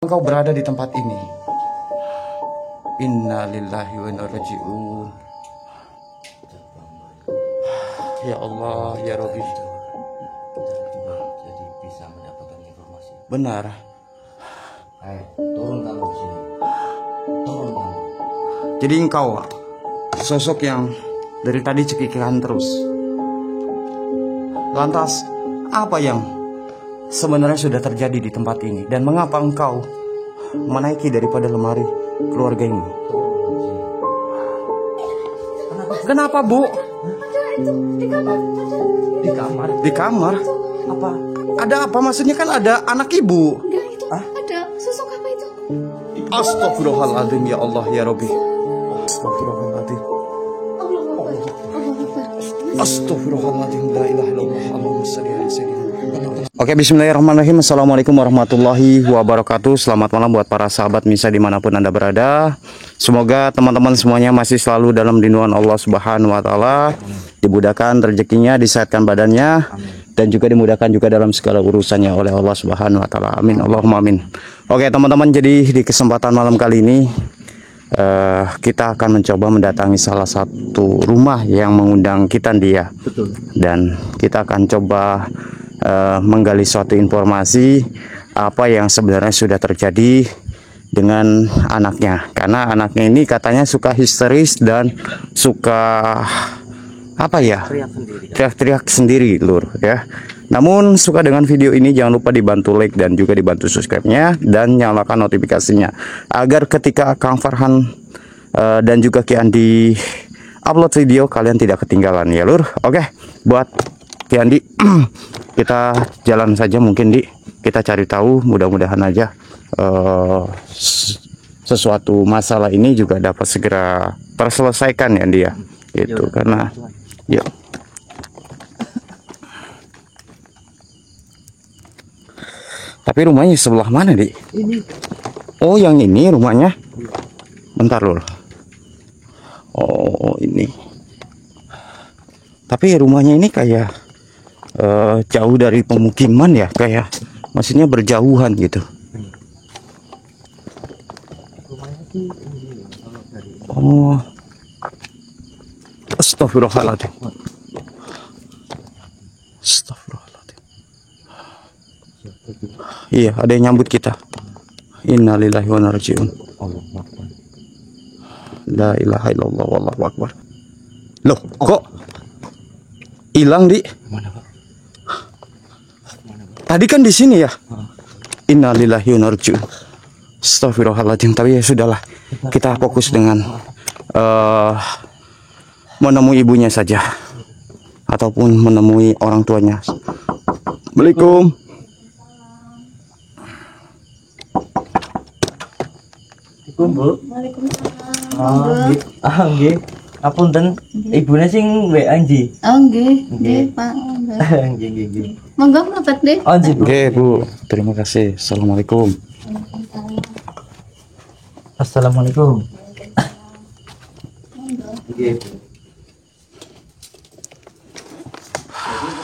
Engkau berada di tempat ini. Inna lillahi wa inna raji'un. Ya Allah, ya Rabbi. Jadi bisa mendapatkan informasi. Benar. Ayo, turun kamu di sini. Turun kamu. Jadi engkau sosok yang dari tadi cekikikan terus. Lantas, apa yang sebenarnya sudah terjadi di tempat ini? Dan mengapa engkau menaiki daripada lemari keluarga ini? Kenapa, Bu? Itu di kamar. Di kamar. Di kamar? Apa? Ada apa? Maksudnya kan ada anak ibu. Enggak, itu ada sosok apa itu? Astagfirullahaladzim, ya Allah, ya Rabbi. Astagfirullahaladzim. Allah Akbar. Allah Akbar. Astagfirullahaladzim, la ilaha illallah, Allahumma shalli ala sayyidina Muhammad. Oke, bismillahirrahmanirrahim. Assalamualaikum warahmatullahi wabarakatuh. Selamat malam buat para sahabat Misa dimanapun Anda berada. Semoga teman-teman semuanya masih selalu dalam lindungan Allah Subhanahu wa Ta'ala, dimudahkan rezekinya, disehatkan badannya, dan juga dimudahkan juga dalam segala urusannya oleh Allah Subhanahu wa Ta'ala. Amin, Allahumma amin. Oke teman-teman, jadi di kesempatan malam kali ini kita akan mencoba mendatangi salah satu rumah yang mengundang kita dia. Betul. Dan kita akan coba menggali suatu informasi apa yang sebenarnya sudah terjadi dengan anaknya, karena anaknya ini katanya suka histeris dan suka apa ya, teriak-teriak sendiri lur ya. Namun suka dengan video ini jangan lupa dibantu like dan juga dibantu subscribe-nya dan nyalakan notifikasinya agar ketika Kang Farhan dan juga Ki Andi upload video kalian tidak ketinggalan ya lur. Oke, buat Ki Andi kita jalan saja mungkin kita cari tahu, mudah-mudahan aja sesuatu masalah ini juga dapat segera terselesaikan ya dia gitu. Karena yuk. Tapi rumahnya sebelah mana Di? Ini. Oh yang ini rumahnya. Bentar lur. Oh ini. Tapi rumahnya ini kayak jauh dari pemukiman ya, kayak maksudnya berjauhan gitu. Oh, astagfirullahaladzim. Astagfirullahaladzim. Iya, ada yang nyambut kita. Innalillahi wa inna ilaihi raji'un. La ilaha illallah wallahu akbar. Loh, kok hilang Di? Tadi kan di sini ya. Innalillahi wa inna ilaihi raji'un. Astagfirullahaladzim. Tapi ya sudahlah, kita fokus dengan menemui ibunya saja ataupun menemui orang tuanya. Assalamualaikum. Bu. Waalaikumsalam. Nggih. Apunten, ibune sing WA nggih. Oh nggih, nggih Pak. Nggih, nggih. Monggo mlebet deh. Oh, nggih, Bu. Oke Bu, terima kasih. Assalamualaikum. Assalamualaikum. Nggih.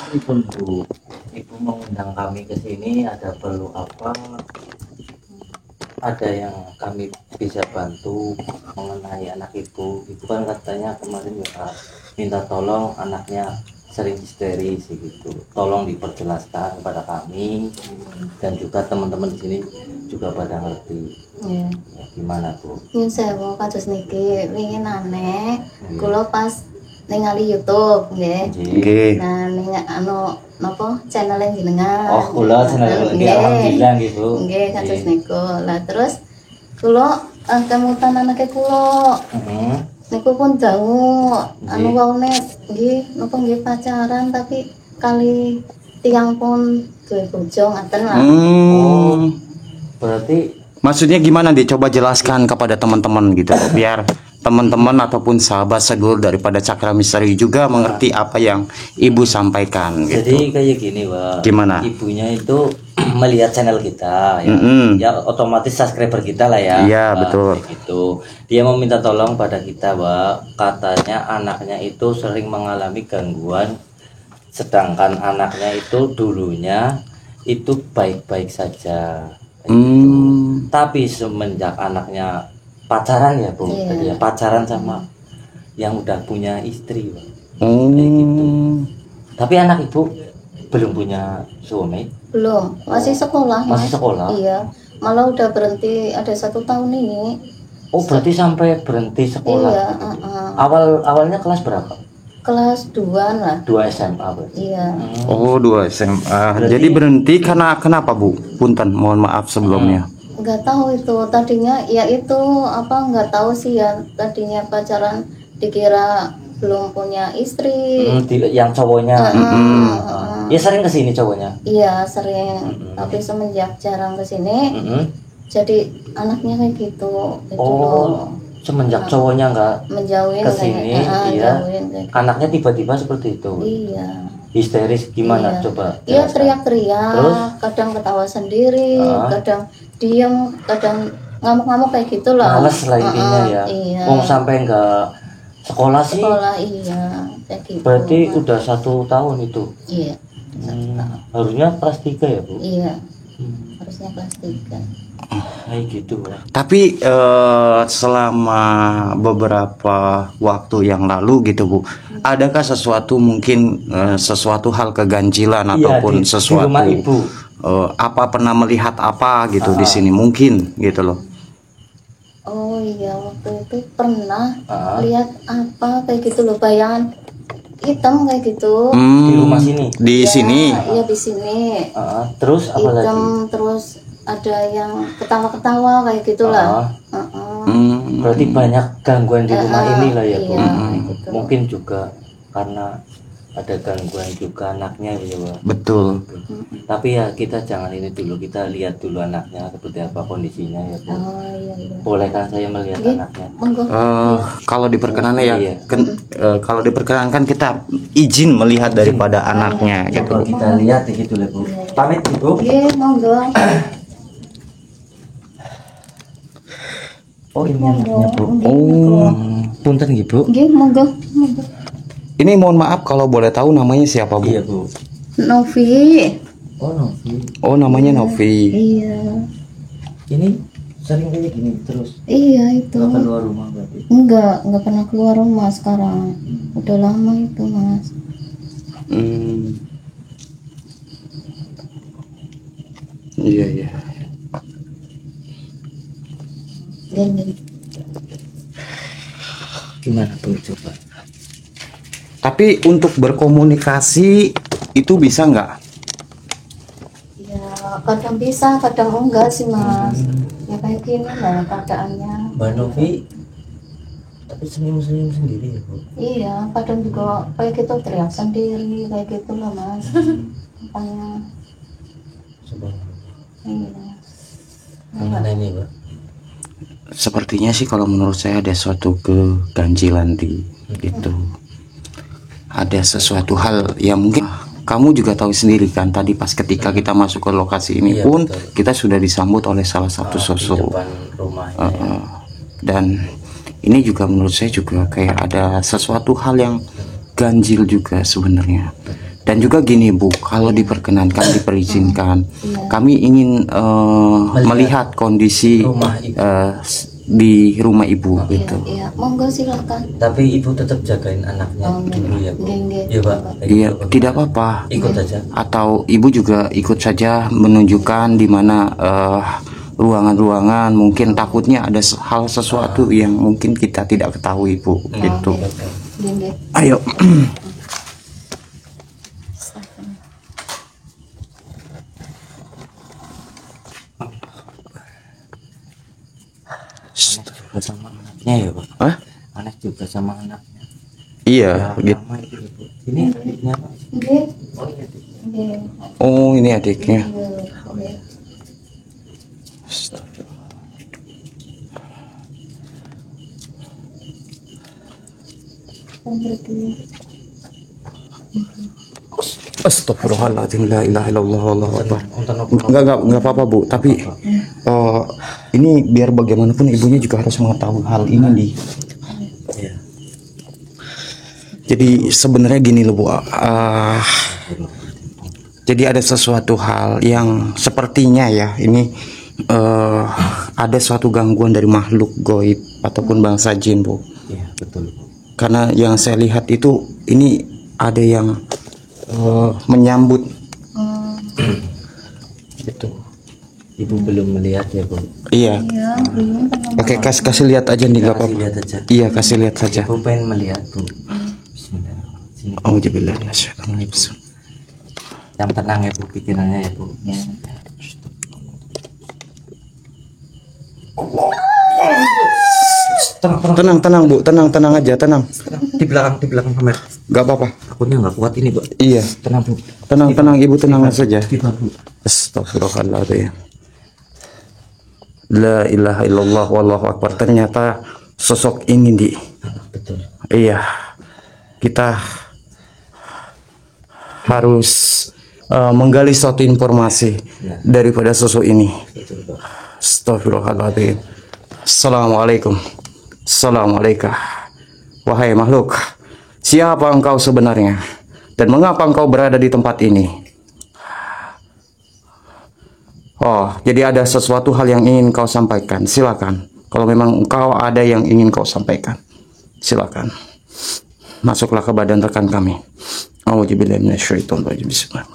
Jadi Bu, Ibu mengundang kami ke sini ada perlu apa? Ada yang kami bisa bantu mengenai anak Ibu. Ibu kan katanya kemarin ya minta tolong anaknya sering histeris gitu. Tolong diperjelaskan kepada kami dan juga teman-teman di sini juga pada ngerti. Iya. Ya, gimana Bu? Nyun sewu kados niki wingi aneh. Kula pas ningali YouTube nggih. Oke. Nah, ning anu napa channel jenengan. Oh, kula seneng Nggih. alhamdulillah nggih Bu. Nggih, kados niku. Lah terus kula kemutan anake kula. Heeh. Niku pun jauh, anu Nggih. waune nggih, napa nggih pacaran tapi kali tiang pun duwe bojo ngaten lah. Berarti Maksudnya gimana Di? Coba jelaskan kepada teman-teman gitu, biar teman-teman ataupun sahabat segur daripada Cakra Misteri juga mengerti apa yang Ibu sampaikan gitu. jadi kayak gini, Pak. Gimana? Ibunya itu melihat channel kita ya. Ya otomatis subscriber kita lah ya. Iya, Pak, betul. kayak gitu. Dia meminta tolong pada kita, Pak. Katanya anaknya itu sering mengalami gangguan sedangkan anaknya itu dulunya itu baik-baik saja. Tapi semenjak anaknya pacaran ya Bu, Iya. tadi ya pacaran sama yang udah punya istri Pak. Oh. Kayak gitu. Tapi anak ibu belum punya suami. Belum, masih sekolah. Masih Mas. sekolah? Iya, malah udah berhenti ada 1 tahun ini. Oh berarti sampai berhenti sekolah. Iya, Awalnya kelas berapa? kelas 2 lah. 2 SMA berarti. Iya. Oh, 2 SMA. Jadi berhenti karena kenapa, Bu? Punten, mohon maaf sebelumnya. Nggak tahu itu tadinya ya itu apa nggak tahu sih ya tadinya pacaran dikira belum punya istri. Yang cowoknya. Ya sering kesini cowoknya. Iya sering, tapi semenjak jarang kesini, jadi anaknya kayak gitu. Gitu loh. Semenjak cowoknya nggak Menjauhin kesini, kayak, iya. jauhin kayak gitu. Anaknya tiba-tiba seperti itu. Iya. Histeris gimana Iya. coba? Iya jelaskan. teriak-teriak, Terus? kadang ketawa sendiri, kadang diem, kadang ngamuk-ngamuk kayak gitulah. Males lah intinya ya. Iya. Sampai nggak sekolah sih. Sekolah iya, kayak gitu. Berarti udah 1 tahun itu. Iya. Harusnya kelas 3 ya Bu. Iya. Harusnya kelas 3. Kayak gitu lah. Tapi selama beberapa waktu yang lalu gitu, Bu, adakah sesuatu mungkin sesuatu hal keganjilan ataupun di sesuatu rumah ibu. apa pernah melihat apa gitu di sini mungkin gitu loh. Oh iya, waktu itu pernah lihat apa kayak gitu loh, bayangan hitam kayak gitu. Di rumah sini. Di sini. Iya di sini. Terus apa lagi? Hitam terus ada yang ketawa-ketawa kayak gitulah. Berarti banyak gangguan di rumah ini lah ya Bu. Iya, kayak gitu. Mungkin juga karena ada gangguan juga anaknya ya Bu. Betul. Tapi ya kita jangan ini dulu, kita lihat dulu anaknya seperti apa kondisinya ya Bu. Oh iya iya. Boleh kan saya melihat Iya. anaknya? Monggo. Kalau diperkenankan ya, Iya. kalau diperkenankan kita izin melihat daripada anaknya gitu. Coba kita lihat gitu lah Bu. Pamit Ibu. Iya, monggo. Oh ini anaknya Bu. Oh, Punten Ibu. Nggih, monggo. Monggo. ini mohon maaf kalau boleh tahu namanya siapa, Bu? Iya Bu. Novi. Oh Novi. Oh, namanya Novi. Iya. Ini sering kayak gini terus. Iya itu. Nggak keluar rumah berarti. Enggak pernah keluar rumah sekarang. Udah lama itu, Mas. Iya, iya. Gini. Gimana Bu coba? Tapi untuk berkomunikasi itu bisa nggak? Ya, kadang bisa, kadang enggak sih, Mas. Ya kayak gini lah keadaannya. Mbak Novi tapi senyum-senyum sendiri ya Bu. Iya, kadang juga kayak gitu teriak sendiri, kayak gitu lah, Mas. Makanya, Coba. iya. Gimana ini Mbak? Sepertinya sih kalau menurut saya ada suatu keganjilan di itu. Ada sesuatu hal yang mungkin kamu juga tahu sendiri kan tadi pas ketika kita masuk ke lokasi ini Iya, pun betul. kita sudah disambut oleh salah satu Di sosok. depan rumahnya ya. Dan ini juga menurut saya juga kayak ada sesuatu hal yang ganjil juga sebenarnya. Dan juga gini Bu, kalau diperkenankan, diperizinkan, kami ingin melihat kondisi Rumah ibu. di rumah ibu gitu. Iya, monggo silakan. Tapi ibu tetap jagain anaknya dulu ya Bu. Nggih. Iya Pak. Iya, tidak apa-apa. Ikut aja. Atau ibu juga ikut saja menunjukkan di mana ruangan-ruangan, mungkin takutnya ada hal sesuatu yang mungkin kita tidak ketahui Bu gitu. Nggih. Ayo. Juga sama anaknya ya Pak. Hah? Anak juga sama anaknya. Iya, gitu. Lama itu ya, Bu. Ini adiknya Pak. Nggih. Oh iya adik. Nggih. Oh, ini adiknya. Nggih. Astagfirullahaladzim, la ilaha illallah, Allahu akbar. Untuk Enggak apa-apa Bu, tapi ini biar bagaimanapun ibunya juga harus mengetahui hal ini di. ya. Jadi sebenarnya gini loh Bu, jadi ada sesuatu hal yang sepertinya ya ini ada suatu gangguan dari makhluk goib ataupun bangsa jin, Bu. Iya, betul, Bu. Karena yang saya lihat itu ini ada yang menyambut gitu. Ibu belum melihat ya, Bu? Iya. Iya, belum pernah. Oke, kasih lihat aja nih, nggak Kasih apa-apa. lihat aja. Iya, kasih lihat saja. Ibu pengen melihat, Bu. Bismillah. Sini. Auzubillahi minasyaitonir rajim. Yang tenang ya, Bu, pikirannya ya, Bu. Ya. Tenang, Bu. Tenang aja, tenang. Di belakang kamera. Gak apa-apa. Takutnya nggak kuat ini, Bu. Iya. Tenang, Bu. Tenang, Ibu, tenang saja. Tiba, Bu. Astagfirullahaladzim. La ilaha illallah wallahu akbar. Ternyata sosok ini, Di. Betul. Iya. Kita harus menggali suatu informasi daripada sosok ini. Betul, Bu. Astagfirullahaladzim. Assalamualaikum. Assalamualaikum. Wahai makhluk, siapa engkau sebenarnya? Dan mengapa engkau berada di tempat ini? Oh, jadi ada sesuatu hal yang ingin kau sampaikan. Silakan. Kalau memang engkau ada yang ingin kau sampaikan, silakan. Masuklah ke badan rekan kami. Auzubillahi minasyaitonir rajim. Bismillah.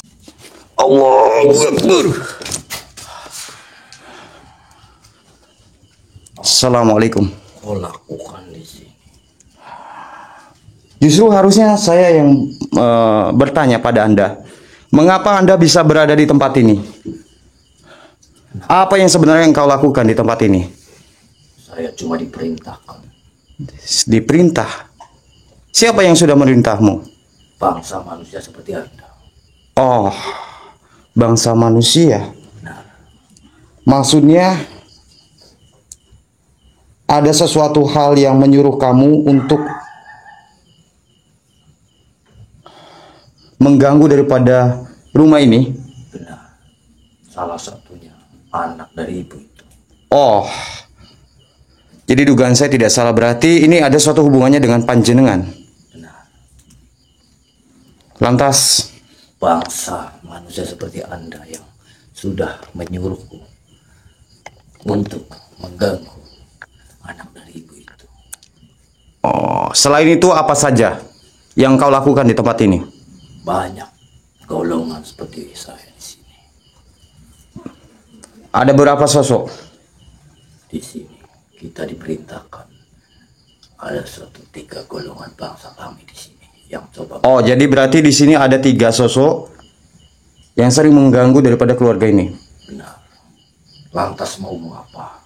Allahu Akbar. Assalamualaikum. Kau lakukan di sini. Justru harusnya saya yang bertanya pada Anda, mengapa Anda bisa berada di tempat ini? Apa yang sebenarnya engkau lakukan di tempat ini? Saya cuma diperintahkan. Diperintah. Siapa yang sudah merintahmu? Bangsa manusia seperti Anda. Oh, bangsa manusia. Nah, Maksudnya ada sesuatu hal yang menyuruh kamu untuk mengganggu daripada rumah ini. benar. Salah satunya anak dari ibu itu. Oh, jadi dugaan saya tidak salah. Berarti ini ada suatu hubungannya dengan panjenengan. Benar. Lantas, Bangsa manusia seperti Anda yang sudah menyuruhku untuk mengganggu anak dari ibu itu. oh, selain itu apa saja yang kau lakukan di tempat ini? Banyak golongan seperti saya di sini. Ada berapa sosok? Di sini kita diperintahkan ada suatu 3 golongan bangsa kami di sini yang coba. Oh, jadi berarti di sini ada 3 sosok yang sering mengganggu daripada keluarga ini. Benar. Lantas mau apa?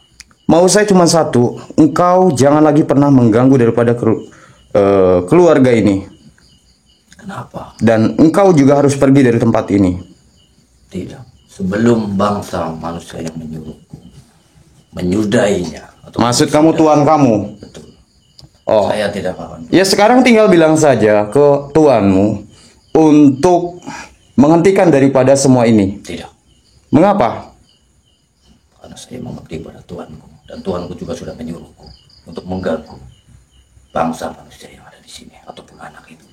Mau saya cuma satu, engkau jangan lagi pernah mengganggu daripada keluarga ini. Kenapa? Dan engkau juga harus pergi dari tempat ini. Tidak. Sebelum bangsa manusia yang menyuruhku menyudahinya. Maksud kamu tuan kamu? Betul. Oh, Saya tidak akan. ya sekarang tinggal bilang saja ke tuanmu untuk menghentikan daripada semua ini. Tidak. Mengapa? Karena saya mengabdi pada Tuanku dan Tuanku juga sudah menyuruhku untuk mengganggu bangsa manusia yang ada di sini ataupun anak itu.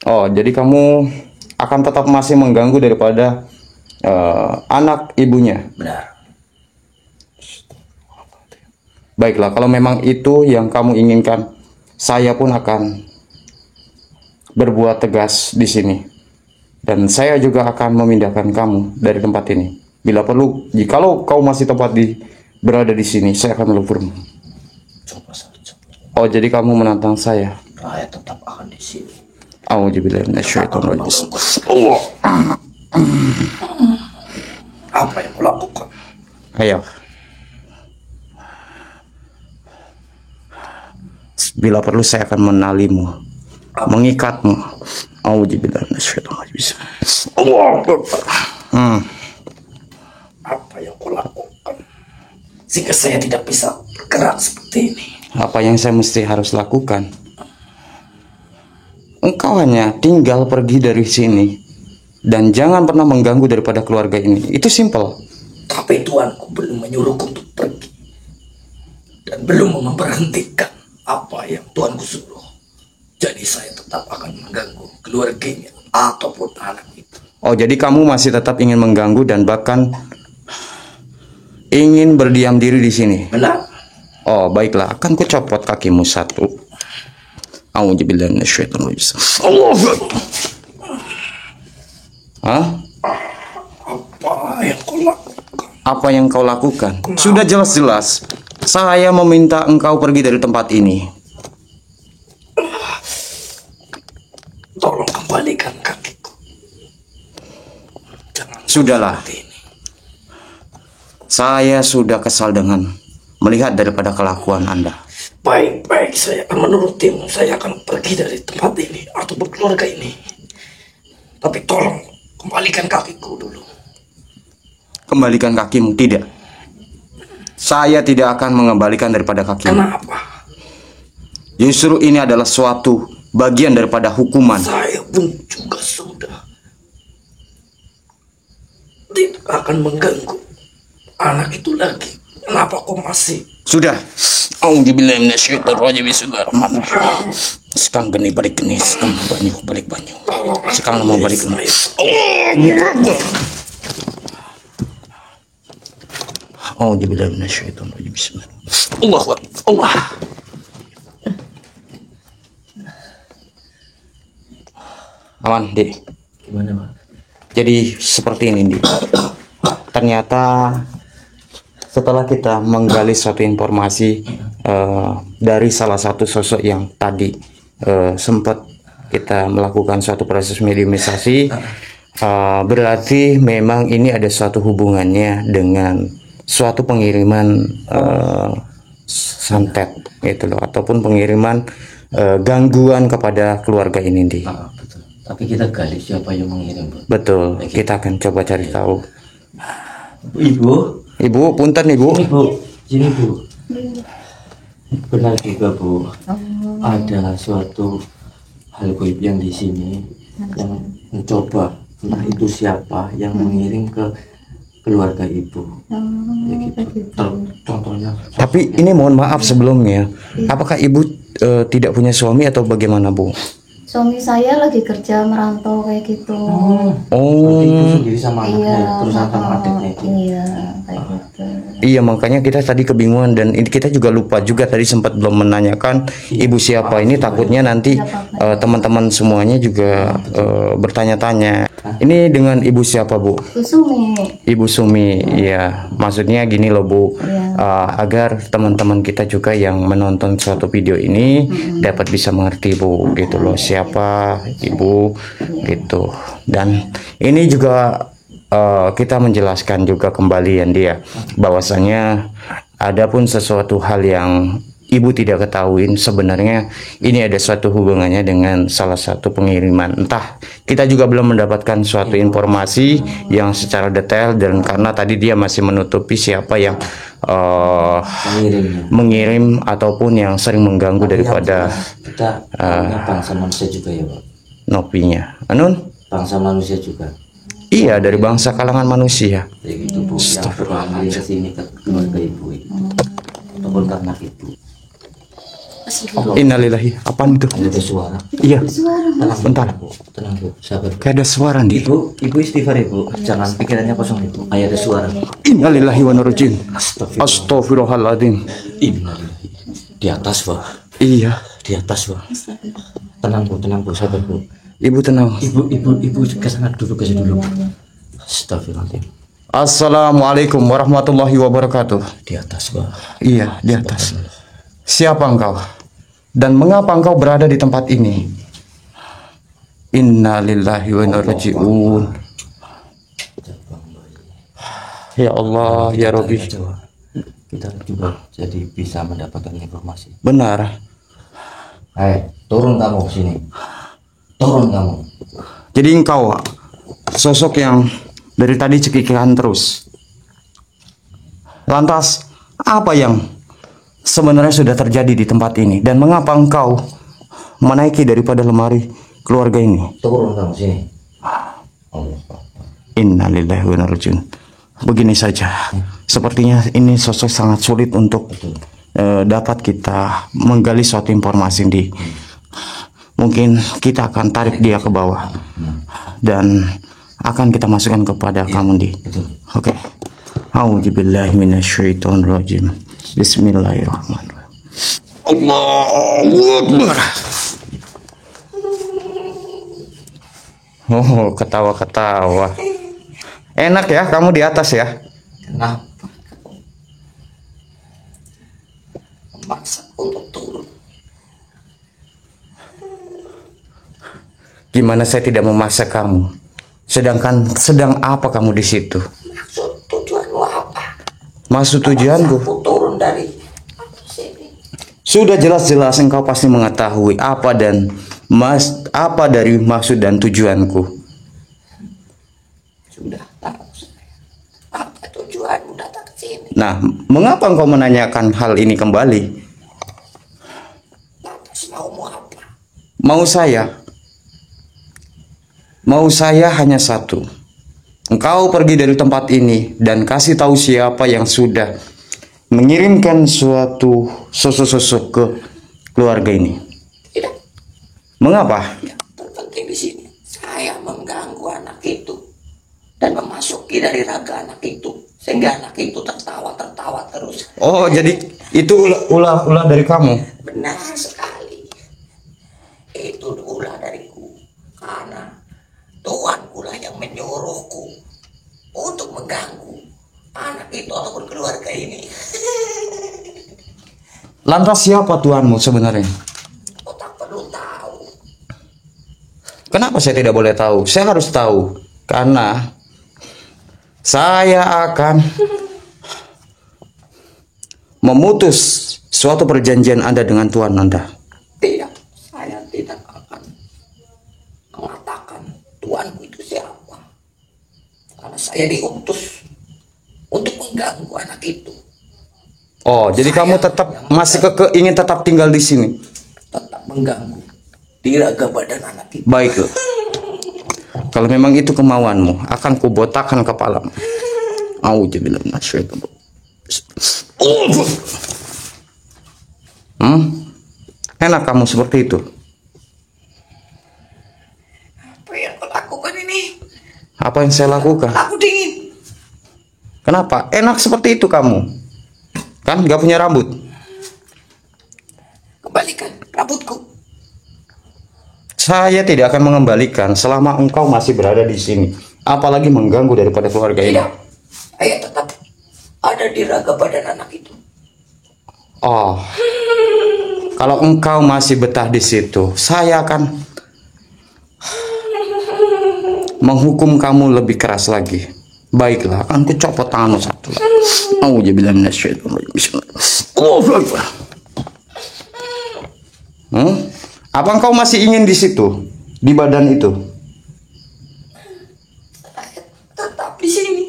Oh, jadi kamu akan tetap masih mengganggu daripada anak ibunya. Benar. Baiklah, kalau memang itu yang kamu inginkan, saya pun akan berbuat tegas di sini. Dan saya juga akan memindahkan kamu dari tempat ini. Bila perlu, jikalau kau masih berada di sini, saya akan meleburmu. Coba saja. Oh, jadi kamu menantang saya? Saya tetap akan di sini. A'udzubillahi minasyaitonir rajim. Apa yang kulakukan? Ayo. Bila perlu saya akan menalimu, mengikatmu. A'udzubillahi minasyaitonir rajim. Apa yang kulakukan? Jika saya tidak bisa bergerak seperti ini. Apa yang saya mesti harus lakukan? Engkau hanya tinggal pergi dari sini dan jangan pernah mengganggu daripada keluarga ini. Itu simple. Tapi Tuanku belum menyuruhku untuk pergi dan belum memberhentikan apa yang Tuanku suruh. Jadi saya tetap akan mengganggu keluarganya ataupun anak itu. Oh, jadi kamu masih tetap ingin mengganggu dan bahkan ingin berdiam diri di sini. Benar. Oh, baiklah, akan ku copot kakimu satu. A'udzubillahi minasyaitonir rajim. Allah. Hah? Apa yang kau lakukan? Apa yang kau lakukan? Sudah jelas-jelas. Saya meminta engkau pergi dari tempat ini. Tolong kembalikan kakiku. Jangan Sudahlah. seperti ini. Saya sudah kesal dengan melihat daripada kelakuan Anda. Baik-baik, saya akan menurutimu. Saya akan pergi dari tempat ini atau keluarga ini. Tapi tolong kembalikan kakiku dulu. Kembalikan kakimu, tidak. Saya tidak akan mengembalikan daripada kakimu. Kenapa? Justru ini adalah suatu bagian daripada hukuman. Saya pun juga sudah tidak akan mengganggu anak itu lagi. Kenapa kau masih? Sudah. A'udzubillahi minasyaitonir rajim. Bismillahirrahmanirrahim. Sekarang geni balik geni, sekarang banyu balik banyu. Sekarang mau balik geni. A'udzubillahi minasyaitonir rajim. Bismillahirrahmanirrahim. Allahu Akbar. Allah. Aman, Dik. Gimana, Pak? Jadi seperti ini, Dik. Ternyata setelah kita menggali suatu informasi dari salah satu sosok yang tadi sempat kita melakukan suatu proses mediumisasi, berarti memang ini ada suatu hubungannya dengan suatu pengiriman santet gitu loh, ataupun pengiriman gangguan kepada keluarga ini, Di. Betul. Tapi kita gali siapa yang mengirim, Pak. Betul, kita akan coba cari tahu. Ibu, Ibu, punten Ibu. ini Bu, sini Bu. Benar juga Bu, ada suatu hal gaib yang di sini yang mencoba, entah itu siapa yang mengirim ke keluarga Ibu. Ya gitu. Contohnya. Tapi ini mohon maaf sebelumnya, apakah Ibu tidak punya suami atau bagaimana, Bu? Suami saya lagi kerja merantau kayak gitu. Oh, Ibu sendiri sama anaknya, Iya, terus sama adiknya itu. iya, kayak gitu. iya, makanya kita tadi kebingungan dan ini kita juga lupa juga tadi sempat belum menanyakan ibu siapa ini, takutnya nanti teman-teman semuanya juga bertanya-tanya. Ini dengan ibu siapa, Bu? Kusumi. Ibu Sumi, iya. Maksudnya gini loh, Bu, Iya. agar teman-teman kita juga yang menonton suatu video ini dapat bisa mengerti, Bu, gitu loh, siapa ibu, gitu. Dan ini juga kita menjelaskan juga kembali ya dia, bahwasanya ada pun sesuatu hal yang ibu tidak ketahuin, sebenarnya ini ada suatu hubungannya dengan salah satu pengiriman. Entah, kita juga belum mendapatkan suatu informasi yang secara detail, dan karena tadi dia masih menutupi siapa yang Mengirimnya. mengirim ataupun yang sering mengganggu daripada Kita tahunya bangsa manusia juga ya, Pak. nopinya. Anun? Bangsa manusia juga. Iya, dari bangsa kalangan manusia. Kayak gitu Bu, yang berlari ke sini ke keluarga Ibu itu. Ataupun ke anak Ibu. Innalillahi. Apaan itu? Ada suara. Iya, Tenang, bentar. Bu. Tenang Bu, sabar. Kayak ada suara, Di. Ibu istighfar Ibu. Jangan pikirannya kosong Ibu. Kayak ada suara. Innalillahi wa inna ilaihi raji'un. Astagfirullah. Astaghfirullahaladzim. Innalillahi. Di atas Pak. Iya, Di atas Pak. Tenang Bu, sabar Bu. Ibu tenang. Ibu ke sana dulu, ke sini dulu. Astagfirullahaladzim. Assalamualaikum warahmatullahi wabarakatuh. Di atas Pak. Iya, di atas. Siapa engkau? Dan mengapa engkau berada di tempat ini? Innalillahi wa inna ilaihi raji'un. Ya Allah, ya Rabbi. Kita juga jadi bisa mendapatkan informasi. Benar. Hai, turun kamu sini. Turun kamu. Jadi engkau sosok yang dari tadi cekikikan terus. Lantas, apa yang sebenarnya sudah terjadi di tempat ini, dan mengapa engkau menaiki daripada lemari keluarga ini? Turun kamu sini. Allah. Innalillahi wa inna ilaihi raji'un. Begini saja, sepertinya ini sosok sangat sulit untuk dapat kita menggali suatu informasi, di. Mungkin kita akan tarik dia ke bawah dan akan kita masukkan kepada kamu, di. Betul. Oke. A'udzubillahi minasyaitonirrajim. Bismillahirrahmanirrahim. Allahu Akbar. Oh, ketawa-ketawa. Enak ya kamu di atas ya? Kenapa kau memaksa untuk turun? Gimana saya tidak memaksa kamu? Sedang apa kamu di situ? Maksud tujuanmu apa? Maksud tujuanku? Aku turun dari sini. Sudah jelas-jelas engkau pasti mengetahui apa dari maksud dan tujuanku. Sudah tahu saya. Apa tujuanmu datang ke sini? Nah, mengapa engkau menanyakan hal ini kembali? Lantas maumu apa? Mau saya hanya satu. Engkau pergi dari tempat ini dan kasih tahu siapa yang sudah mengirimkan suatu sosok-sosok ke keluarga ini. Tidak. Mengapa? Yang terpenting di sini saya mengganggu anak itu dan memasuki dari raga anak itu sehingga anak itu tertawa terus. Oh, jadi itu ulah dari kamu. Benar sekali. Itu ulah dariku karena Tuanku lah yang menyuruhku untuk mengganggu anak itu ataupun keluarga ini. Lantas siapa tuanmu sebenarnya? Kau tak perlu tahu. Kenapa saya tidak boleh tahu? Saya harus tahu karena saya akan memutus suatu perjanjian Anda dengan Tuhan Anda. Tidak, saya tidak akan mengatakan Tuanku itu siapa. Karena saya diutus untuk mengganggu anak itu. Oh, jadi kamu tetap masih ingin tetap tinggal di sini. Tetap mengganggu di raga badan anak itu. Baik. Kalau memang itu kemauanmu, akan kubotakan kepalamu. Auzubillahi minasyaitonir rajim. Enak kamu seperti itu. Apa yang kau lakukan ini? Apa yang saya lakukan? Aku dingin. Kenapa? Enak seperti itu kamu. Kan gak punya rambut. Kembalikan rambutku. Saya tidak akan mengembalikan selama engkau masih berada di sini. Apalagi mengganggu daripada keluarga ini. Tidak. Saya tetap ada di raga badan anak itu. Oh. Kalau engkau masih betah di situ, saya akan menghukum kamu lebih keras lagi. Baiklah, akan kucopot tanganmu satu. Auzubillahi minasyaitonir rajim. Allahu Akbar. Apa engkau masih ingin di situ, di badan itu? Tetap di sini.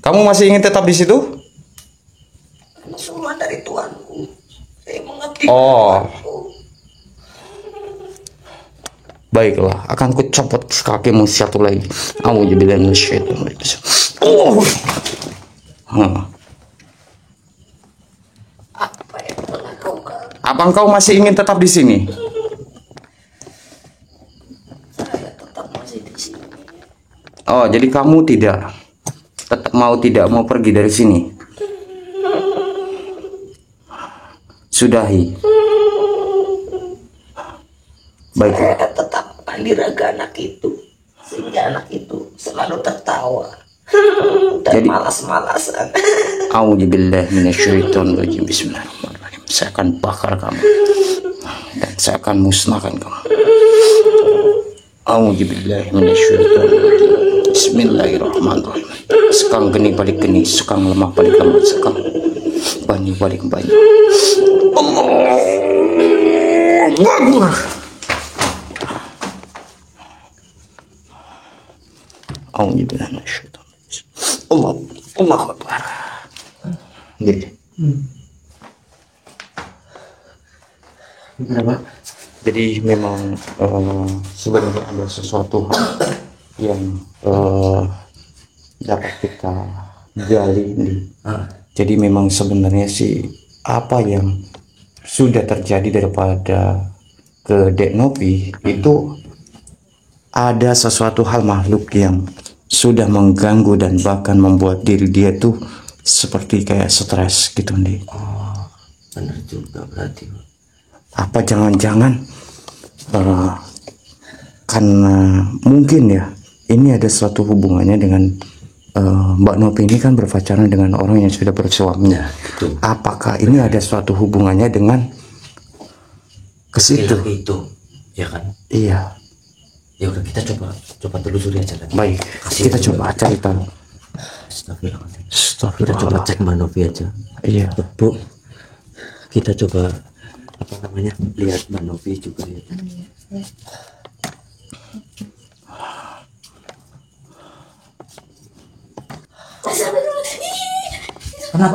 Kamu masih ingin tetap di situ? Karena suruhan dari Tuanku. Saya mengabdi Oh. pada Tuanku. Baiklah, akan kucopot kakimu satu lagi. Auzubillahi minasyaitonir rajim. Apa yang kau lakukan? Apa engkau masih ingin tetap di sini? Saya tetap masih di sini. Oh, jadi kamu tidak mau pergi dari sini? Sudahi. Baik. Saya tetap akan diraga anak itu. Sehingga anak itu selalu tertawa. Dan Jadi- malas-malasan. Auzubillahi minasyaitonir rajim. Bismillahirrahmanirrahim. Saya akan bakar kamu dan saya akan musnahkan kamu. Auzubillahi minasyaitonir rajim. Bismillahirrahmanirrahim. Sekang geni balik geni, sekang lemah balik lemah, sekang banyu balik banyu. Allahu Akbar. Auzubillahi minasyaitonir rajim. Allahu Akbar. Gitu. Jadi memang sebenarnya ada sesuatu hal yang dapat kita gali ini. Jadi memang sebenarnya sih apa yang sudah terjadi daripada ke Dek Novi itu ada sesuatu hal makhluk yang sudah mengganggu dan bahkan membuat diri dia tuh seperti kayak stres gitu nih. Oh, bener juga berarti, Pak. Apa jangan-jangan karena mungkin ya ini ada suatu hubungannya dengan Mbak Novi ini kan berpacaran dengan orang yang sudah bersuami. Ya, gitu. Apakah ini ada suatu hubungannya dengan ke situ? Laki-laki itu, ya kan? Iya. Ya udah, kita coba telusuri aja lagi. Baik, Kasih kita dulu. coba cari tahu. Astagfirullahaladzim. Kita coba Astagfirullah. cek Mbak Novi aja. Iya. Bu, kita coba apa namanya, lihat Mbak Novi juga ya.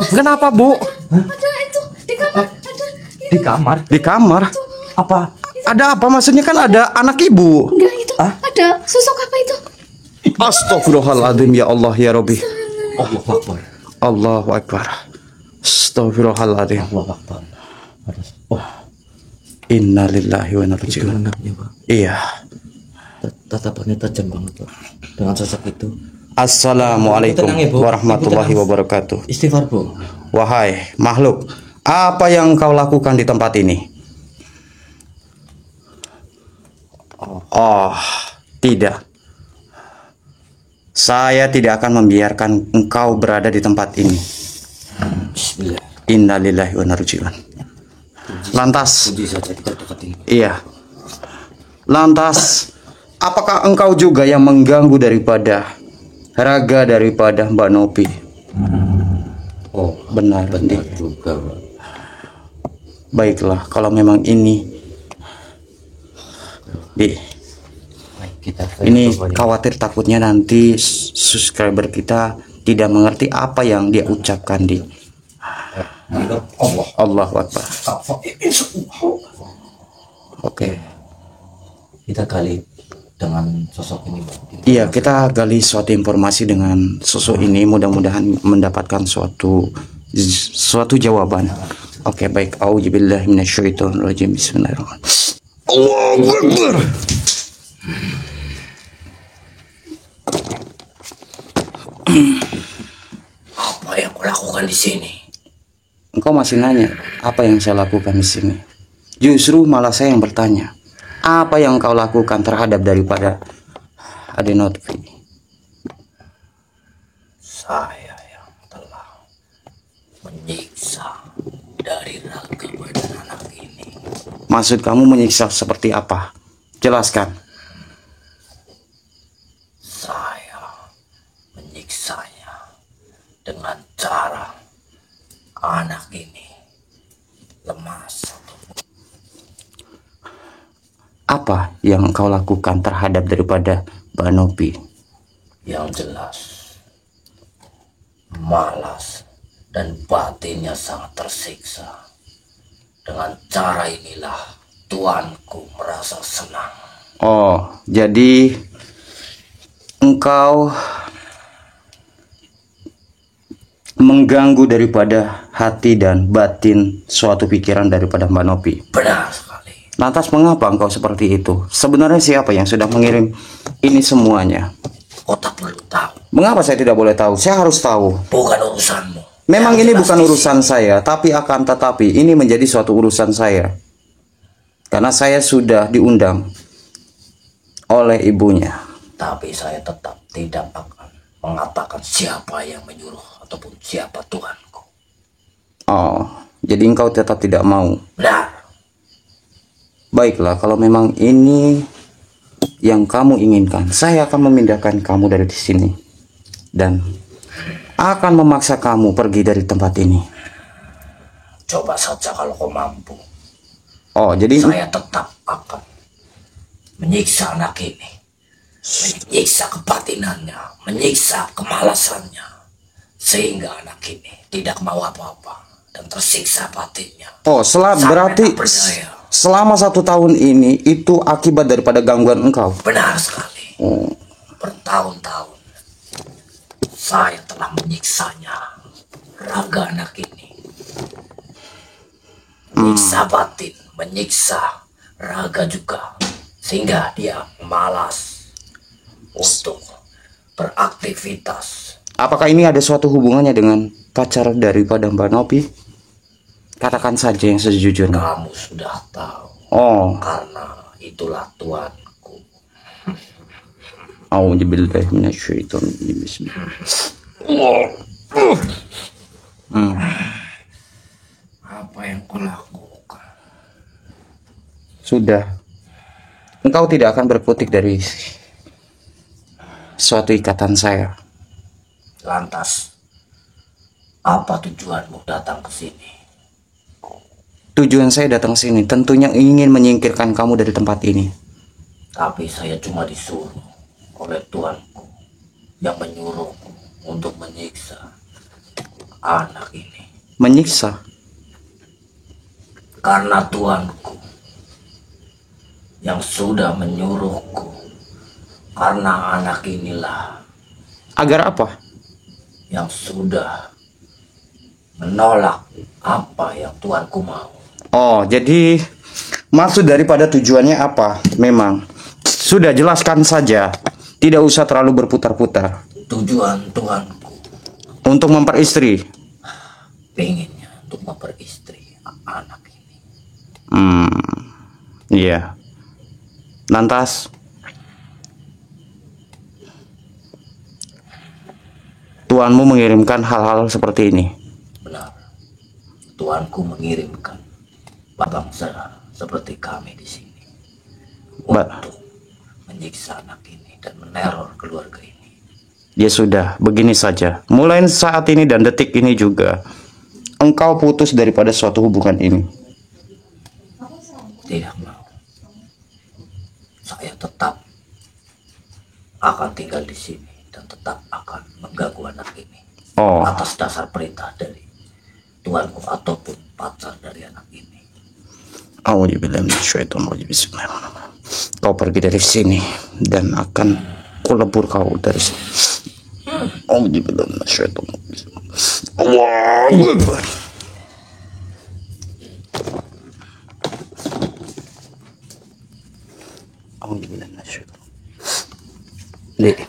Kenapa, Bu? Ada itu di kamar, ada. Di kamar? Di kamar? Apa? Ada apa? Maksudnya kan ada anak ibu. Enggak itu. Ada sosok apa itu? Astagfirullahaladzim, ya Allah ya Rabbi. Allahu Akbar. Allahu Akbar. Astagfirullahaladzim. Allahu Akbar. Oh, Innalillahi wa inna ilaihi itu raji'un. anaknya, Pak. Iya. Tatapannya tajam banget, Pak. Dengan sosok itu. Assalamualaikum Tenang, Ibu. warahmatullahi Ibu tenang. wabarakatuh. Istighfar, Bu. Wahai makhluk, apa yang kau lakukan di tempat ini? Oh, tidak. Saya tidak akan membiarkan engkau berada di tempat ini. Bismillah. Innalillahi wa inna ilaihi raji'un. Lantas, Puji saja kita deketin. iya. Lantas, apakah engkau juga yang mengganggu daripada daripada Mbak Novi? Oh, Benar, benar Dik. juga, Pak. Baiklah, kalau memang ini, Dik, Baik, kita ini coba ya. khawatir takutnya nanti subscriber kita tidak mengerti apa yang dia ucapkan, Dik. Allah. Allahu Akbar. Oke. Kita kali dengan sosok ini, Pak. Iya, kita gali suatu informasi dengan sosok ini, mudah-mudahan mendapatkan suatu jawaban. Oke, baik. Auzubillahi minasyaitonirrajim. Bismillahirrahmanirrahim. Allahu Akbar. Apa yang kau lakukan di sini? Engkau masih nanya apa yang saya lakukan di sini. Justru malah saya yang bertanya, apa yang kau lakukan terhadap daripada Adenotvi? Saya yang telah menyiksa dari raga badan anak ini. Maksud kamu menyiksa seperti apa? Jelaskan. Saya menyiksanya dengan cara anak ini lemas. Apa yang kau lakukan terhadap daripada Mbak Novi? Yang jelas malas dan batinnya sangat tersiksa. Dengan cara inilah tuanku merasa senang. Oh, jadi engkau mengganggu daripada hati dan batin suatu pikiran daripada Mbak Novi. Benar sekali. Lantas mengapa engkau seperti itu? Sebenarnya siapa yang sudah mengirim ini semuanya? Kau tak perlu tahu. Mengapa saya tidak boleh tahu? Saya harus tahu. Bukan urusanmu. Memang Yang ini jelas bukan di urusan saya, tapi akan tetapi ini menjadi suatu urusan saya. Karena saya sudah diundang oleh ibunya. Tapi saya tetap tidak akan mengatakan siapa yang menyuruh ataupun siapa Tuhanku. Oh, jadi engkau tetap tidak mau. Benar. Baiklah, kalau memang ini yang kamu inginkan, saya akan memindahkan kamu dari sini dan akan memaksa kamu pergi dari tempat ini. Coba saja kalau kau mampu. Oh, jadi Saya tetap akan menyiksa anak ini. Menyiksa kebatinannya, menyiksa kemalasannya. Sehingga anak ini tidak mau apa-apa dan tersiksa batinnya. oh, Sampai berarti tak berdaya. selama 1 tahun ini itu akibat daripada gangguan engkau. Benar sekali. Oh, Bertahun-tahun saya telah menyiksanya, raga anak ini. Menyiksa batin, menyiksa raga juga. Sehingga dia malas untuk beraktivitas. apakah ini ada suatu hubungannya dengan pacar daripada Mbak Novi? Katakan saja yang sejujurnya. Kamu sudah tahu, Oh, karena itulah tuanku. auzubillahi minasyaitonir rajim. Apa yang kau lakukan? Sudah. Engkau tidak akan berkutik dari suatu ikatan saya. Lantas, apa tujuanmu datang ke sini? Tujuan saya datang sini tentunya ingin menyingkirkan kamu dari tempat ini. Tapi saya cuma disuruh oleh tuanku yang menyuruhku untuk menyiksa anak ini. Menyiksa? Karena tuanku yang sudah menyuruhku. Karena anak inilah Agar apa? yang sudah menolak apa yang tuanku mau. Oh, jadi maksud daripada tujuannya apa? Memang sudah jelaskan saja. Tidak usah terlalu berputar-putar. Tujuan tuanku Untuk memperistri. pengennya untuk memperistri anak ini. Iya. Lantas tuanmu mengirimkan hal-hal seperti ini. Benar, tuanku mengirimkan bangsa seperti kami di sini untuk menyiksa anak ini dan meneror keluarga ini. Ya sudah, begini saja. Mulai saat ini dan detik ini juga, engkau putus daripada suatu hubungan ini. Tidak mau. Saya tetap akan tinggal di sini dan tetap akan mengganggu anak ini Oh, atas dasar perintah dari tuanku ataupun pacar dari anak ini. auzubillahi minasyaitonir rajim. Bismillahirrahmanirrahim. Kau pergi dari sini dan akan kulebur kau dari sini. Auzubillahi minasyaitonir rajim. Allahu Akbar. Auzubillahi minasyaitonir rajim. Dek.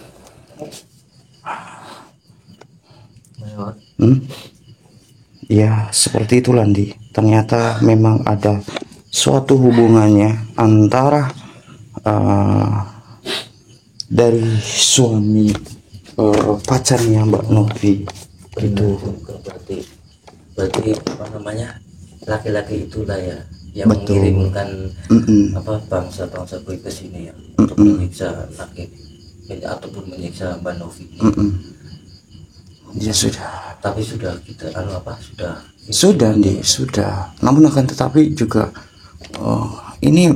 Ya, seperti itu Landi. Ternyata memang ada suatu hubungannya antara dari suami pacarnya Mbak Novi gitu. Berarti apa namanya, laki-laki itulah ya yang Betul. mengirimkan Mm-mm. apa bangsa-bangsa boy ke sini ya untuk menyiksa anak ini ataupun menyiksa Mbak Novi. Ya sudah. Tapi sudah kita sudah Andi, sudah. Namun akan tetapi juga ini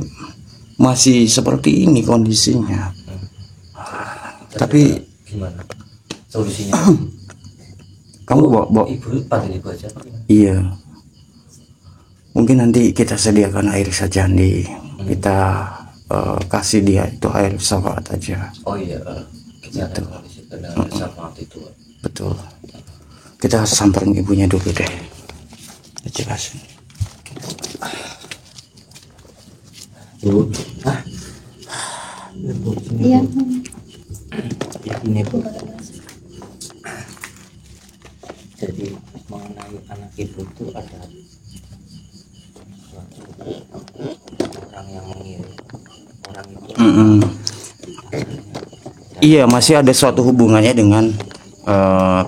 masih seperti ini kondisinya. Tapi gimana solusinya? kamu bawa Ibu panggil ibu aja apa gimana? iya. Mungkin nanti kita sediakan air saja Andi. Kita kasih dia itu air syafaat aja. Oh iya, kita akan kondisikan dengan syafaat itu. Betul. Kita samperin ibunya dulu deh. Kita jelasin. Bu, Iya. ini Bu. Jadi mengenai anak ibu itu ada orang yang mengirim orang itu. Iya, masih ada suatu hubungannya dengan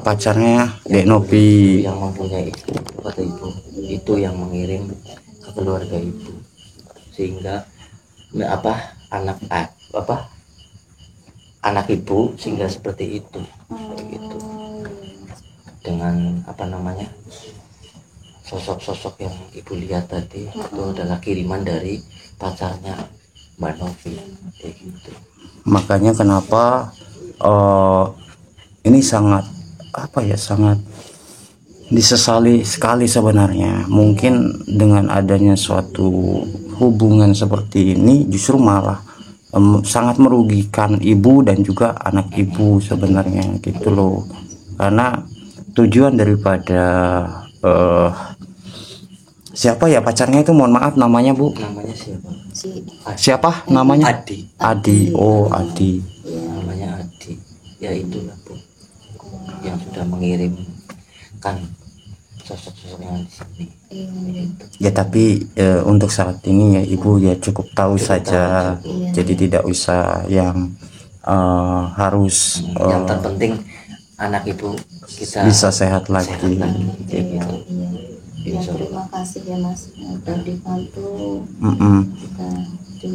pacarnya Dek Novi. Yang mempunyai istri kata ibu itu yang mengirim ke keluarga ibu sehingga anak ibu sehingga seperti itu begitu dengan sosok-sosok yang ibu lihat tadi itu adalah kiriman dari pacarnya Mbak Novi kayak gitu. Makanya kenapa ini sangat sangat disesali sekali sebenarnya. Mungkin dengan adanya suatu hubungan seperti ini justru malah sangat merugikan ibu dan juga anak ibu sebenarnya gitu loh. Karena tujuan daripada siapa ya pacarnya itu, mohon maaf namanya Bu? Namanya siapa? Siapa namanya? Adi. Oh, Adi. Namanya Adi. Ya itulah Bu yang sudah mengirim menemukan sosok-sosok yang di sini. Iya. Ya tapi untuk saat ini ya ibu ya cukup tahu saja, Iya. jadi tidak usah yang harus Yang terpenting anak ibu kita bisa sehat lagi. kayak Iya, gitu. iya. Ya, Insya Allah. terima kasih ya Mas, udah dibantu Mm-mm. kita di.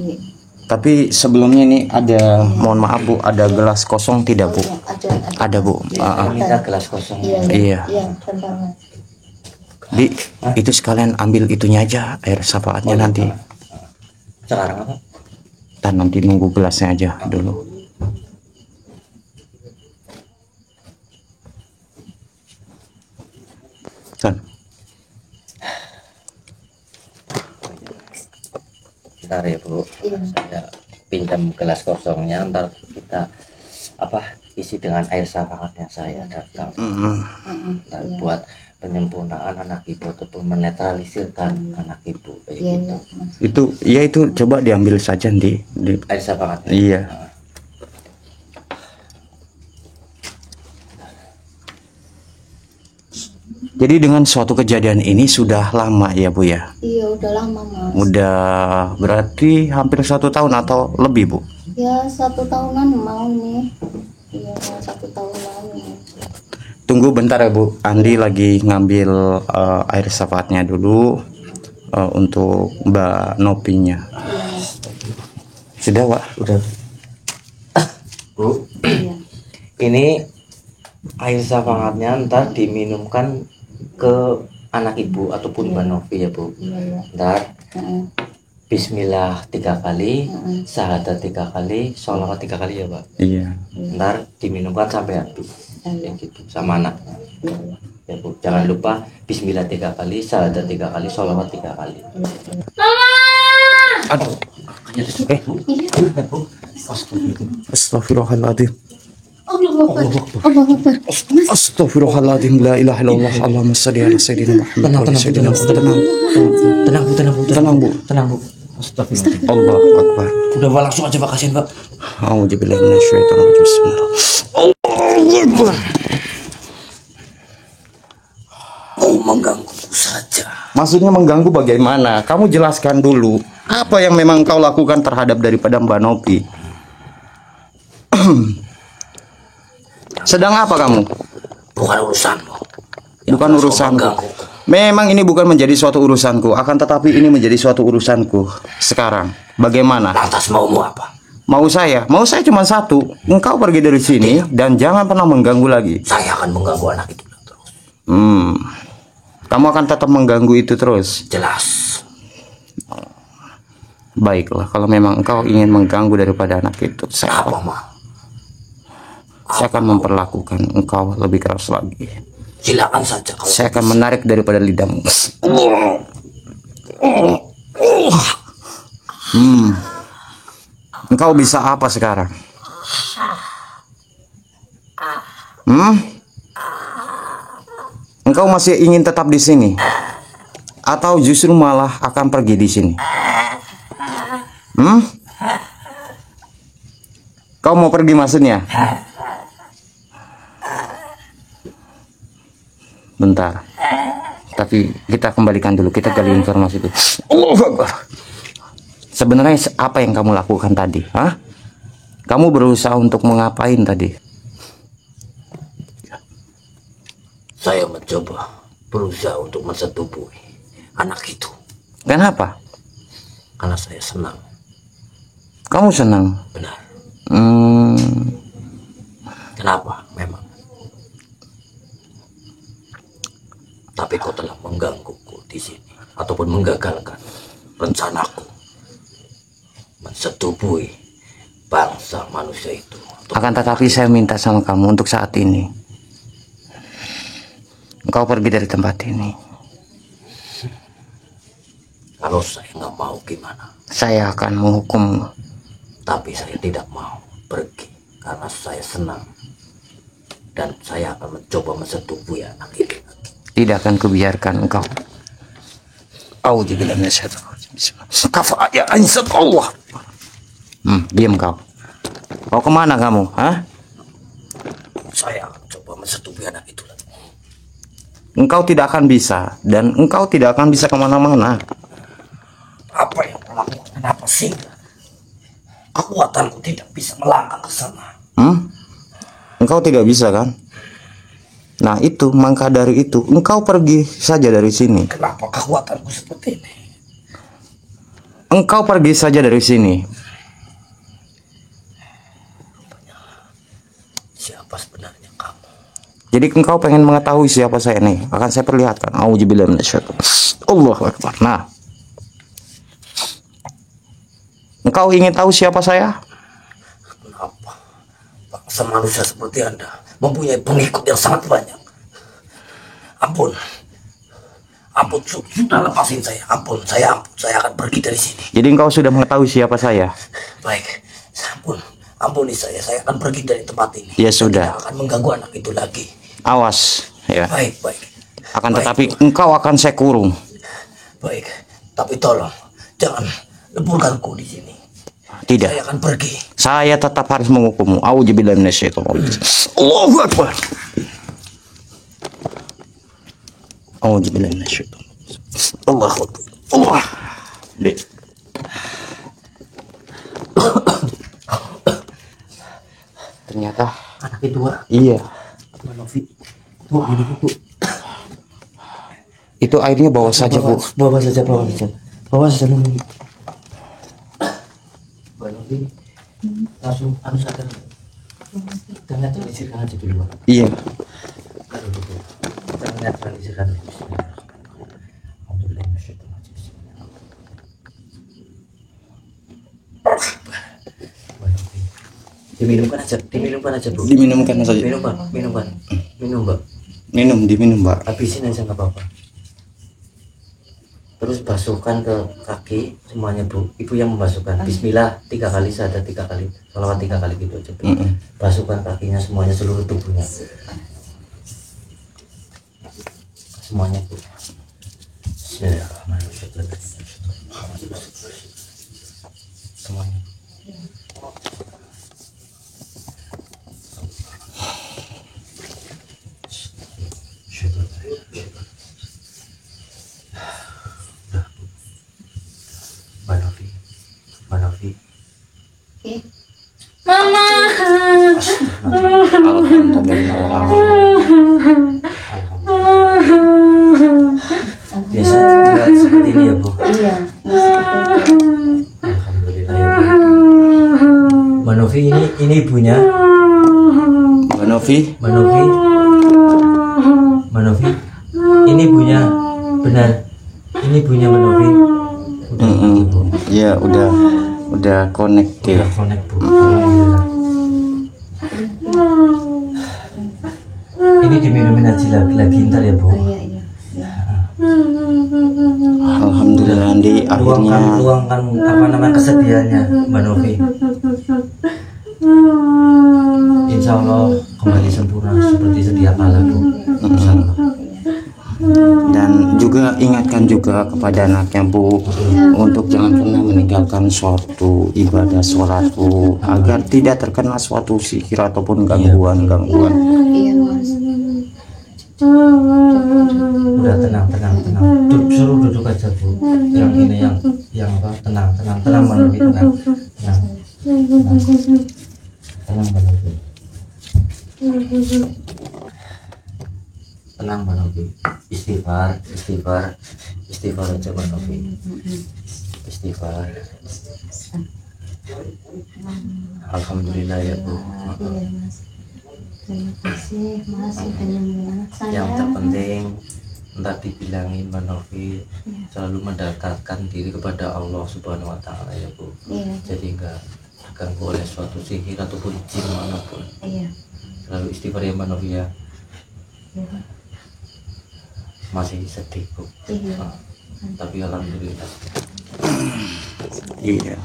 Tapi sebelumnya ini ada, mohon maaf Bu, ada gelas kosong tidak Bu? Oh, ya, Ada Bu. Saya minta gelas kosong. Iya, Iya. iya, bentar Mas. Di itu sekalian ambil itunya aja, air syafaatnya nanti. Sekarang apa? Dan nanti nunggu gelasnya aja dulu. Kan. Bentar ya Bu, Iya. saya pinjam gelas kosongnya, ntar kita isi dengan air syafaatnya saya datang. Ntar buat penyempurnaan anak ibu ataupun menetralisirkan anak ibu kayak Iya, gitu. iya, Mas. Itu ya itu coba diambil saja di Air syafaatnya. iya. Jadi dengan suatu kejadian ini sudah lama ya Bu ya? Iya, udah lama Mas. Udah berarti hampir 1 tahun atau lebih Bu? Ya 1 tahunan mau nih. Iya, 1 tahunan nih. Tunggu bentar ya Bu, Andi lagi ngambil air syafaatnya dulu untuk Mbak Nopinya. Iya, Mas. Sudah Pak? Udah. Bu, Iya. ini air syafaatnya ntar diminumkan ke anak ibu ataupun Mbak Novi ya Bu. Iya, iya. Ntar Heeh. Bismillah 3 kali, Heeh. syahadat 3 kali, sholawat 3 kali ya Pak. Iya. Ntar diminumkan sampai habis. Iya. Kayak gitu sama anaknya. Iya, iya. Ya Bu, jangan lupa Bismillah 3 kali, syahadat 3 kali, sholawat 3 kali. Aduh. Astagfirullahaladzim. Allah Akbar. Astagfirullahaladzim. La ilaha illallah. Allahumma shalli ala sayyidina Muhammad. wa ala sayyidina Muhammad. Tenang Bu, tenang Bu, Tenang Bu. tenang Bu. Astagfirullah. Allahu Akbar. Udah Pak, langsung aja Pak, kasihin Pak. A'udzubillahi minasyaitonir rajim. Bismillah. Allahu Akbar. Mau mengganggu saja. Maksudnya mengganggu bagaimana? Kamu jelaskan dulu. Apa yang memang kau lakukan terhadap daripada Mbak Nopi? Sedang apa kamu? Bukan urusanmu. Bukan urusanku. mengganggu. Memang ini bukan menjadi suatu urusanku. Akan tetapi ini menjadi suatu urusanku. Sekarang, bagaimana? Lantas maumu apa? Mau saya cuma satu. Engkau pergi dari sini dan jangan pernah mengganggu lagi. Saya akan mengganggu anak itu terus. Kamu akan tetap mengganggu itu terus. Jelas. Baiklah, kalau memang engkau ingin mengganggu daripada anak itu, saya Apa mau? akan memperlakukan engkau lebih keras lagi. Silakan saja kalau Saya akan menarik daripada lidahmu. Engkau bisa apa sekarang? Engkau masih ingin tetap di sini? Atau justru malah akan pergi di sini? Kau mau pergi maksudnya? Bentar. Tapi kita kembalikan dulu, kita gali informasi dulu. Allahu Akbar. Sebenarnya apa yang kamu lakukan tadi? Hah? Kamu berusaha untuk mengapain tadi? saya mencoba berusaha untuk mensetubuhi anak itu Kenapa? karena saya senang. Kamu senang? Benar. Kenapa? Memang. Tapi kau telah menggangguku di sini ataupun menggagalkan rencanaku mensetubuhi bangsa manusia itu. Akan tetapi saya minta sama kamu untuk saat ini. Engkau pergi dari tempat ini. Kalau saya nggak mau gimana? Saya akan menghukummu. Tapi saya tidak mau pergi karena saya senang dan saya akan mencoba mensetubuhi anak itu. Tidak akan kubiarkan engkau. A'udzubillahi minasyaitonir rajim. Bismillah. Kafa ya ansat Allah. Diam kau. Kau kemana kamu? Hah? Saya akan coba mensetubuhi anak itu. Engkau tidak akan bisa, dan engkau tidak akan bisa kemana-mana. Apa yang kau lakukan? Kenapa sehingga kekuatanku tidak bisa melangkah ke sana? Engkau tidak bisa kan? Nah itu, maka dari itu engkau pergi saja dari sini. Kenapa kekuatanku seperti ini? Engkau pergi saja dari sini. Siapa sebenarnya kamu? Jadi engkau pengen mengetahui siapa saya nih? Akan saya perlihatkan. Auzubillahi minasyaitonir rajim. Allahu Akbar. Nah, engkau ingin tahu siapa saya? Kenapa bangsa manusia seperti Anda mempunyai pengikut yang sangat banyak? Ampun, sudah lepasin saya. Ampun, saya akan pergi dari sini. Jadi engkau sudah mengetahui siapa saya? Baik, ampuni saya akan pergi dari tempat ini. Ya sudah. Tidak akan mengganggu anak itu lagi. Awas, ya. Baik. Akan Baik, tetapi Bu. engkau akan saya kurung. Baik, tapi tolong jangan leburkanku di sini. Tidak. Saya akan pergi. Saya tetap harus menghukummu. Auzubillahi minasyaitonir rajim. Allahu Akbar. Auzubillahi minasyaitonir rajim. Allahu Akbar. Allah. Dek. Ternyata Anak itu, Wak. iya. Manovi. Tuh, ini Bu. Itu airnya bawa saja, Bu. Bawa saja dulu. Manovi, langsung anu sadar. Kita netralisirkan aja dulu, Pak. Iya. Aduh, dulu. Kita netralisirkan dulu. Diminumkan aja, Bu. Diminumkan saja. Minum, Pak. Minum, Pak. Diminum, Mbak. Habisin aja nggak apa-apa. Terus basuhkan ke kaki semuanya, Bu. Ibu yang membasuhkan. Bismillah 3 kali, ada 3 kali. Salawat 3 kali gitu aja, Bu. Basuhkan kakinya semuanya, seluruh tubuhnya. Semuanya, Bu. Semuanya. Manovi. Mama. Biasa juga seperti ini ya, Bu. Iya, seperti itu. Alhamdulillah ya, Bu. Manovi, ini ibunya. Manovi, ini ibunya. Benar. Ini ibunya Manovi. Udah, Bu. Ya, udah connect ya. Udah connect, Bu. Alhamdulillah. Ini diminumin aja lagi ntar ya, Bu. Iya. Alhamdulillah, Andi, akhirnya Luangkan apa namanya kesedihannya, Mbak Novi. Insya Allah kembali sempurna seperti sedia kala, Bu. Insya Allah. dan juga ingatkan juga kepada anaknya, Bu, untuk jangan pernah meninggalkan suatu ibadah sholat, Bu, agar tidak terkena suatu sihir ataupun gangguan-gangguan. Iya, Mas. Udah tenang. Suruh duduk aja, Bu. Yang ini yang apa? Tenang, Mbak Novi, tenang, Mbak Novi. Tenang, Mbak Novi. Istighfar aja, Mbak Novi. Istighfar. Alhamdulillah ya, Bu. Iya, Mas. Terima kasih, Mas, sudah nyembuhin anak saya. Yang terpenting entah dibilangin, Mbak Novi, selalu mendekatkan diri kepada Allah Subhanahu wa Ta'ala ya, Bu. Iya. Jadi enggak terganggu oleh suatu sihir ataupun jin manapun. Iya. Selalu istighfar ya, Mbak Novi ya. Iya. Masih sedih, Bu. Iya. Tapi alhamdulillah. Iya.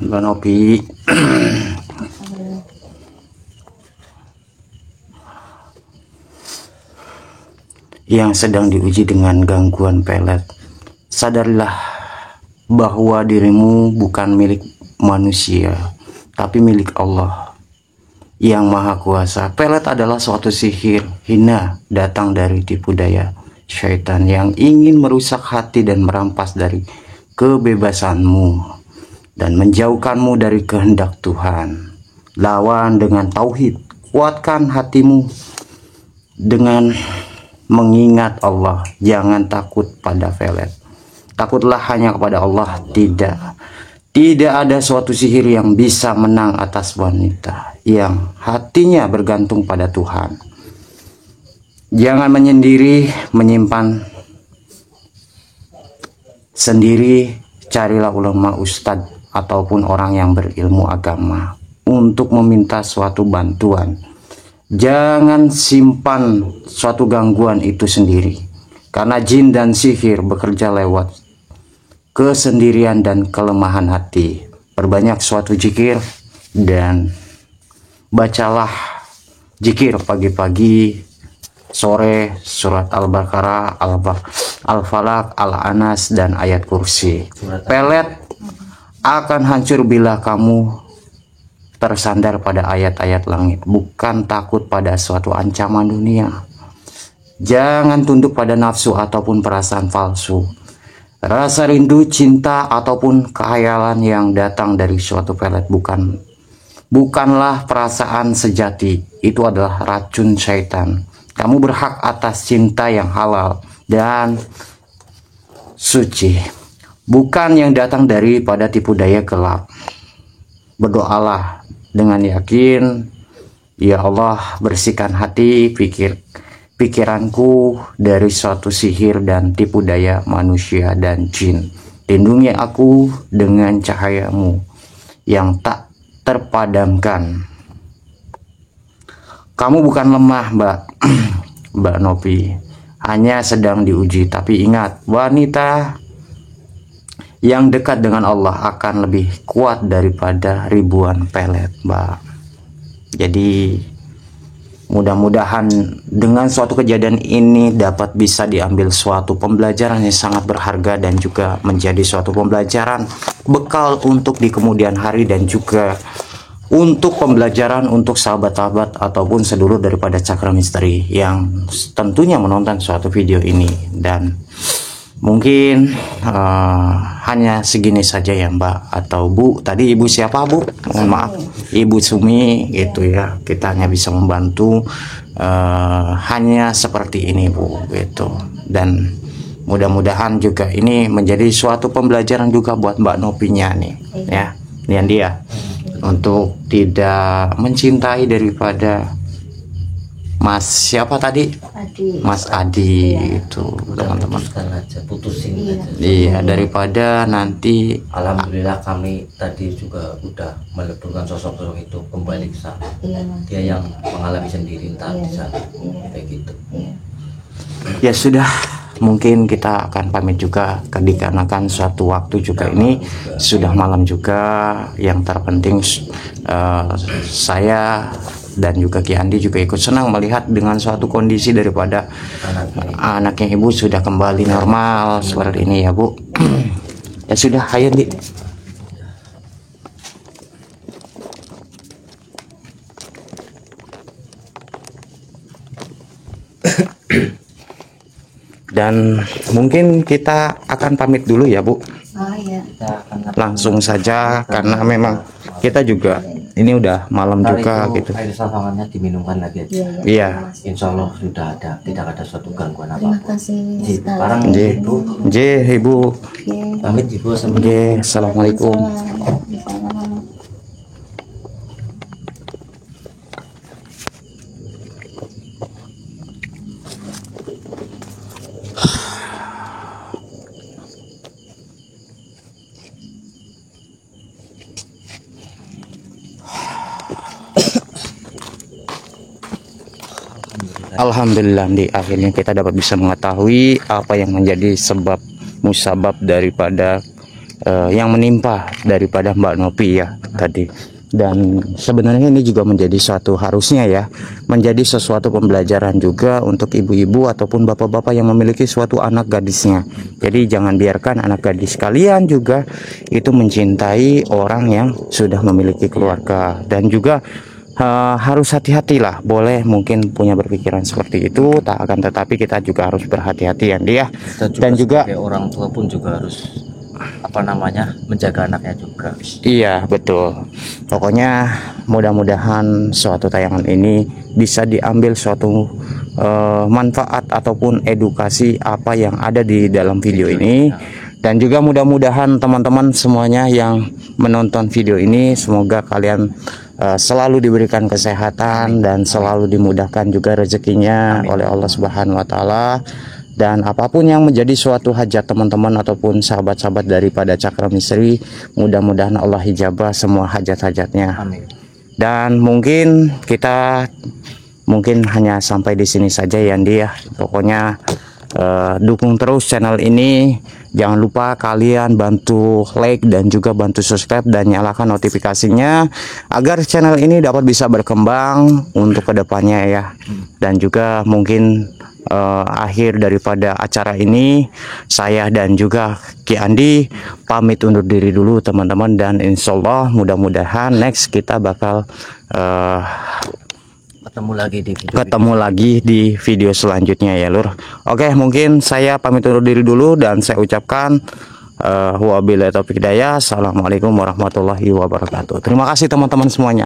Mbak Novi, yang sedang diuji dengan gangguan pelet, sadarlah bahwa dirimu bukan milik manusia, tapi milik Allah. yang maha kuasa. Pelet adalah suatu sihir hina datang dari tipu daya syaitan yang ingin merusak hati dan merampas dari kebebasanmu dan menjauhkanmu dari kehendak Tuhan. Lawan dengan tauhid, kuatkan hatimu dengan mengingat Allah. Jangan takut pada pelet, takutlah hanya kepada Allah. Tidak ada suatu sihir yang bisa menang atas wanita yang hatinya bergantung pada Tuhan. Jangan menyendiri, menyimpan sendiri. Carilah ulama, ustadz ataupun orang yang berilmu agama untuk meminta suatu bantuan. Jangan simpan suatu gangguan itu sendiri, karena jin dan sihir bekerja lewat kesendirian dan kelemahan hati. Perbanyak suatu zikir dan bacalah zikir pagi-pagi, sore, surat Al-Baqarah, Al-Falaq, Al-Anas, dan ayat kursi. Pelet akan hancur bila kamu tersandar pada ayat-ayat langit, bukan takut pada suatu ancaman dunia. Jangan tunduk pada nafsu ataupun perasaan palsu, rasa rindu, cinta, ataupun khayalan yang datang dari suatu pelet bukanlah perasaan sejati. Itu adalah racun syaitan. Kamu berhak atas cinta yang halal dan suci, bukan yang datang daripada tipu daya gelap. Berdoalah dengan yakin, ya Allah, bersihkan hati pikiranku dari suatu sihir dan tipu daya manusia dan jin. Lindungi aku dengan cahayamu yang tak terpadamkan. Kamu bukan lemah, Mbak Nopi, hanya sedang diuji. Tapi ingat, wanita yang dekat dengan Allah akan lebih kuat daripada ribuan pelet, Mbak. Jadi mudah-mudahan dengan suatu kejadian ini dapat bisa diambil suatu pembelajaran yang sangat berharga dan juga menjadi suatu pembelajaran bekal untuk di kemudian hari, dan juga untuk pembelajaran untuk sahabat-sahabat ataupun sedulur daripada Cakra Misteri yang tentunya menonton suatu video ini. Dan mungkin hanya segini saja ya Mbak atau Bu. Tadi Ibu siapa Bu? Mohon maaf, Ibu Sumi gitu ya. Kita hanya bisa membantu hanya seperti ini Bu gitu. Dan mudah-mudahan juga ini menjadi suatu pembelajaran juga buat Mbak Nopinya nih ya. Nian dia untuk tidak mencintai daripada Mas siapa tadi? Adi. Mas Adi itu teman-teman. Putusin aja. Iya, daripada nanti Alhamdulillah kami tadi juga udah meleburkan sosok itu kembali ke sana. Iya, Mas. Dia yang mengalami sendiri entah di sana. Iya. Kayak gitu. Iya. ya sudah, mungkin kita akan pamit juga dikarenakan suatu waktu juga ini sudah malam juga. Yang terpenting saya dan juga Ki Andi juga ikut senang melihat dengan suatu kondisi daripada anaknya Ibu sudah kembali normal seperti ini ya Bu. Ya sudah, ayo Di. Dan mungkin kita akan pamit dulu ya Bu. Oh iya. Kita akan Langsung saja karena memang kita juga ini udah malam juga itu gitu. air sawangannya diminumkan lagi aja. Iya, Iya. Insya Allah sudah ada, tidak ada suatu gangguan Terima apapun. kasih Ji, sekali. sekarang Nggih. Ibu Nggih, Ibu. Oke. pamit Ibu sama Nggih, assalamualaikum. Waalaikumsalam. Alhamdulillah, di akhirnya kita dapat bisa mengetahui apa yang menjadi sebab musabab daripada yang menimpa daripada Mbak Nopi ya tadi. Dan sebenarnya ini juga menjadi suatu harusnya ya menjadi sesuatu pembelajaran juga untuk ibu-ibu ataupun bapak-bapak yang memiliki suatu anak gadisnya. Jadi jangan biarkan anak gadis kalian juga itu mencintai orang yang sudah memiliki keluarga. Dan juga harus hati-hatilah. Boleh mungkin punya berpikiran seperti itu, tak akan tetapi kita juga harus berhati-hati ya dia. Dan juga sebagai orang tua pun juga harus menjaga anaknya juga. iya betul. Pokoknya mudah-mudahan suatu tayangan ini bisa diambil suatu manfaat ataupun edukasi apa yang ada di dalam video ini. Dan juga mudah-mudahan teman-teman semuanya yang menonton video ini, semoga kalian selalu diberikan kesehatan dan selalu dimudahkan juga rezekinya oleh Allah Subhanahu wa taala. Dan apapun yang menjadi suatu hajat teman-teman ataupun sahabat-sahabat daripada Cakra Misteri, mudah-mudahan Allah hijabah semua hajat-hajatnya. Amin. Dan mungkin kita hanya sampai di sini saja ya Andi ya. Pokoknya dukung terus channel ini. Jangan lupa kalian bantu like dan juga bantu subscribe dan nyalakan notifikasinya agar channel ini dapat bisa berkembang untuk kedepannya ya. Dan juga mungkin akhir daripada acara ini, saya dan juga Ki Andi pamit undur diri dulu teman-teman, dan insya Allah mudah-mudahan next kita bakal ketemu lagi di video selanjutnya ya Lur. Oke, mungkin saya pamit undur diri dulu dan saya ucapkan wabillahi taufiq hidayah. Assalamualaikum warahmatullahi wabarakatuh. Terima kasih teman-teman semuanya.